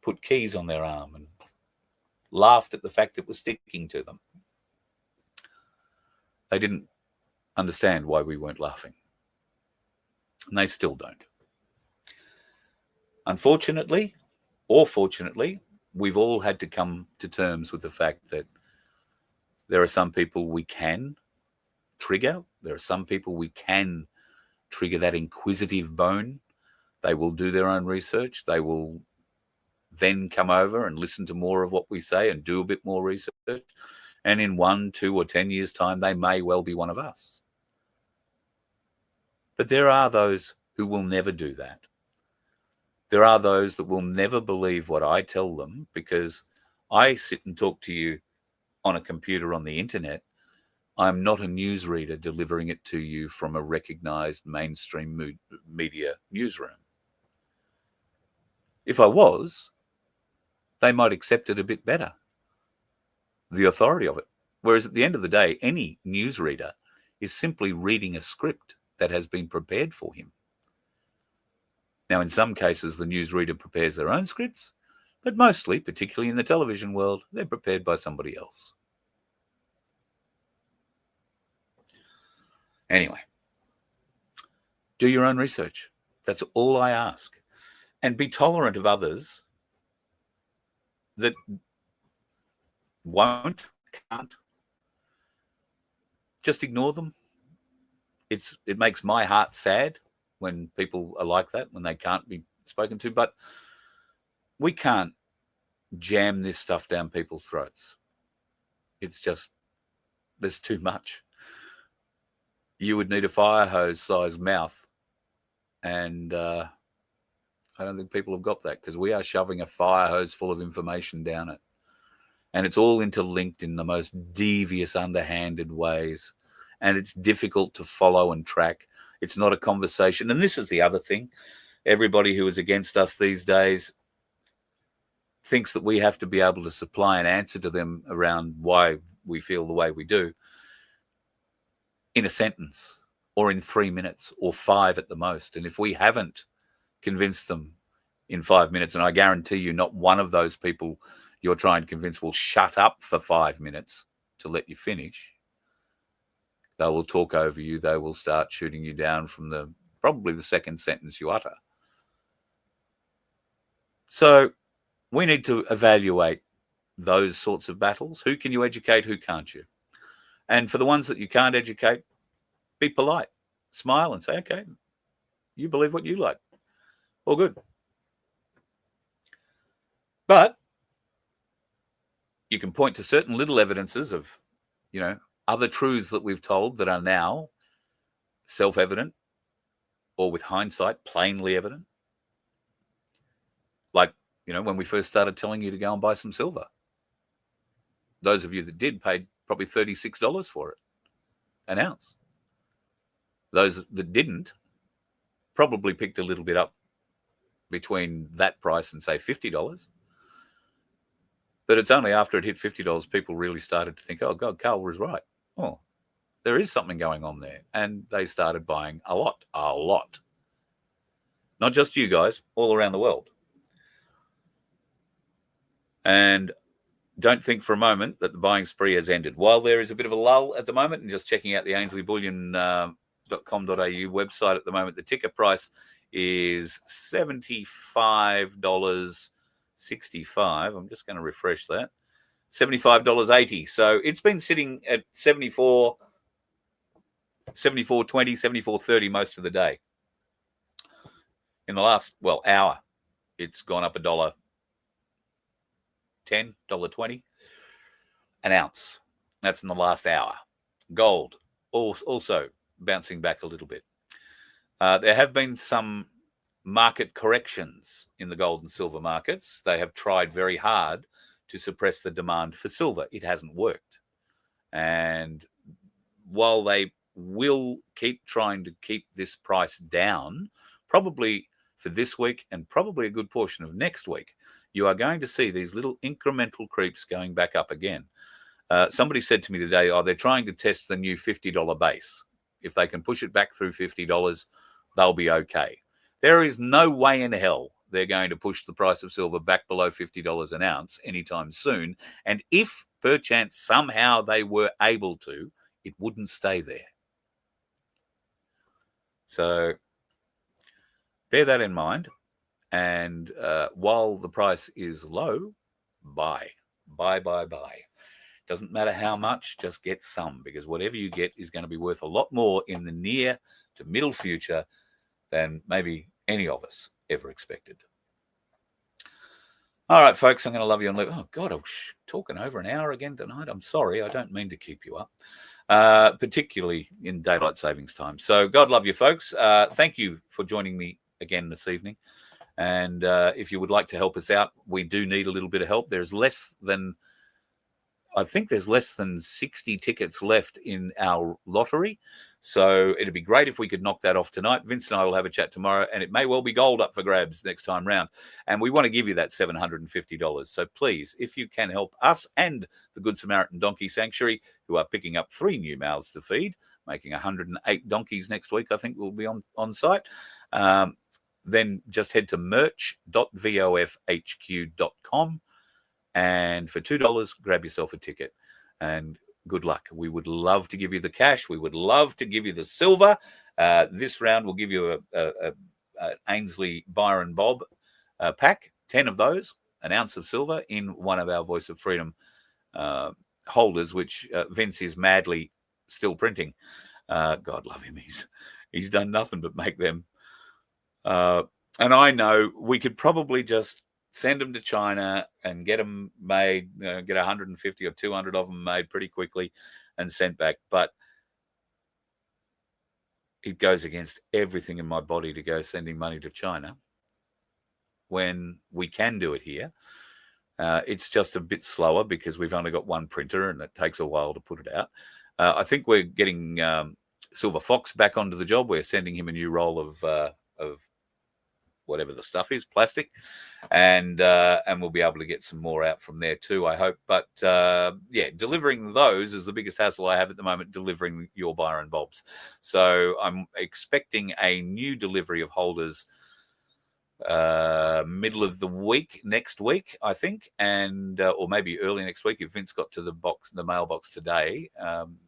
[SPEAKER 3] put keys on their arm and laughed at the fact it was sticking to them. They didn't understand why we weren't laughing. And they still don't. Unfortunately, or fortunately, we've all had to come to terms with the fact that there are some people we can trigger. There are some people we can trigger that inquisitive bone. They will do their own research. They will then come over and listen to more of what we say and do a bit more research. And in 1, 2, or 10 years' time, they may well be one of us. But there are those who will never do that. There are those that will never believe what I tell them because I sit and talk to you on a computer on the internet. I'm not a newsreader delivering it to you from a recognized mainstream media newsroom. If I was, they might accept it a bit better, the authority of it. Whereas at the end of the day, any newsreader is simply reading a script that has been prepared for him. Now, in some cases, the newsreader prepares their own scripts, but mostly, particularly in the television world, they're prepared by somebody else. Anyway, do your own research. That's all I ask. And be tolerant of others that won't, can't. Just ignore them. It makes my heart sad when people are like that, when they can't be spoken to. But we can't jam this stuff down people's throats. It's just, there's too much. You would need a fire hose sized mouth. And I don't think people have got that because we are shoving a fire hose full of information down it. And it's all interlinked in the most devious, underhanded ways. And it's difficult to follow and track. It's not a conversation. And this is the other thing. Everybody who is against us these days thinks that we have to be able to supply an answer to them around why we feel the way we do in a sentence or in 3 minutes or 5 at the most. And if we haven't convinced them in 5 minutes, and I guarantee you not one of those people you're trying to convince will shut up for 5 minutes to let you finish, they will talk over you. They will start shooting you down from probably the second sentence you utter. So we need to evaluate those sorts of battles. Who can you educate? Who can't you? And for the ones that you can't educate, be polite. Smile and say, okay, you believe what you like. All good. But you can point to certain little evidences of, other truths that we've told that are now self-evident or with hindsight plainly evident. Like, when we first started telling you to go and buy some silver. Those of you that did paid probably $36 for it, an ounce. Those that didn't probably picked a little bit up between that price and, say, $50. But it's only after it hit $50 people really started to think, oh, God, Carl was right. Oh, there is something going on there. And they started buying a lot. Not just you guys, all around the world. And don't think for a moment that the buying spree has ended. While there is a bit of a lull at the moment, and just checking out the ainsleyBullion.com.au website at the moment, the ticker price is $75.65. I'm just going to refresh that. $75.80. So it's been sitting at 74.20, 74.30 most of the day. In the last, hour, it's gone up $1.10, $1.20 an ounce. That's in the last hour. Gold also bouncing back a little bit. There have been some market corrections in the gold and silver markets. They have tried very hard to suppress the demand for silver. It hasn't worked. And while they will keep trying to keep this price down, probably for this week and probably a good portion of next week, you are going to see these little incremental creeps going back up again. Somebody said to me today, they're trying to test the new $50 base. If they can push it back through $50, they'll be okay. There is no way in hell they're going to push the price of silver back below $50 an ounce anytime soon. And if perchance somehow they were able to, it wouldn't stay there. So bear that in mind. And while the price is low, buy. Doesn't matter how much, just get some, because whatever you get is going to be worth a lot more in the near to middle future than maybe any of us ever expected. All right, folks, I'm going to love you and leave. Oh, God, I'm talking over an hour again tonight. I'm sorry. I don't mean to keep you up, particularly in daylight savings time. So God love you, folks. Thank you for joining me again this evening. And if you would like to help us out, we do need a little bit of help. There's less than 60 tickets left in our lottery. So it'd be great if we could knock that off tonight. Vince and I will have a chat tomorrow, and it may well be gold up for grabs next time round. And we want to give you that $750. So please, if you can help us and the Good Samaritan Donkey Sanctuary, who are picking up 3 new mouths to feed, making 108 donkeys next week, I think we'll be on site. Then just head to merch.vofhq.com. And for $2, grab yourself a ticket. And good luck. We would love to give you the cash. We would love to give you the silver. This round we'll give you a Ainsley Byron Bob pack, 10 of those, an ounce of silver in one of our Voice of Freedom holders, which Vince is madly still printing. God love him. He's done nothing but make them. And I know we could probably just send them to China and get them made, get 150 or 200 of them made pretty quickly and sent back. But it goes against everything in my body to go sending money to China when we can do it here. It's just a bit slower because we've only got one printer and it takes a while to put it out. I think we're getting Silver Fox back onto the job. We're sending him a new roll of whatever the stuff is, plastic, and we'll be able to get some more out from there too, I hope. But delivering those is the biggest hassle I have at the moment, delivering your Byron Bobs. So I'm expecting a new delivery of holders middle of the week, next week, I think, and or maybe early next week. If Vince got to the mailbox today,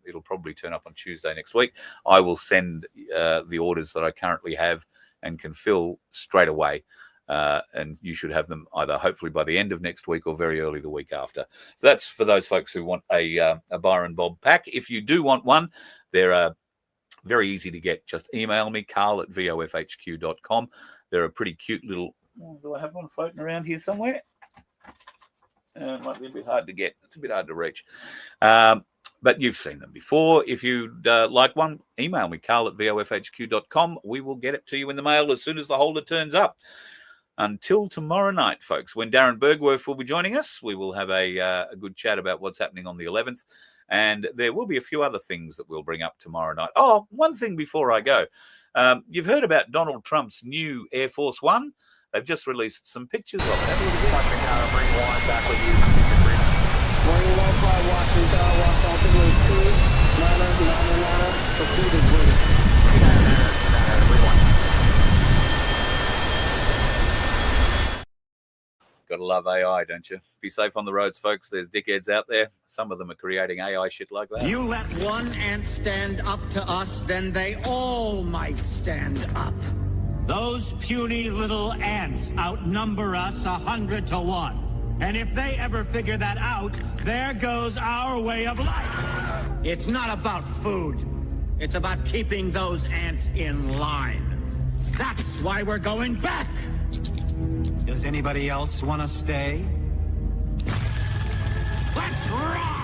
[SPEAKER 3] it'll probably turn up on Tuesday next week. I will send the orders that I currently have and can fill straight away. And you should have them either hopefully by the end of next week or very early the week after. That's for those folks who want a Byron Bob pack. If you do want one, they're very easy to get. Just email me, carl@vofhq.com. They're a pretty cute little... do I have one floating around here somewhere? It might be a bit hard to get. It's a bit hard to reach. But you've seen them before. If you'd like one, email me, carl@vofhq.com. We will get it to you in the mail as soon as the holder turns up. Until tomorrow night, folks, when Darren Bergwerf will be joining us, we will have a good chat about what's happening on the 11th. And there will be a few other things that we'll bring up tomorrow night. Oh, one thing before I go. You've heard about Donald Trump's new Air Force One. They've just released some pictures of it. Have a look at that. Bring wine back with you.
[SPEAKER 1] Morning, Washington,
[SPEAKER 3] Gotta love AI, don't you? Be safe on the roads, folks. There's dickheads out there. Some of them are creating AI shit like that.
[SPEAKER 4] You let one ant stand up to us, then they all might stand up. Those puny little ants outnumber us 100 to 1. And if they ever figure that out, there goes our way of life. It's not about food. It's about keeping those ants in line. That's why we're going back. Does anybody else want to stay? Let's rock!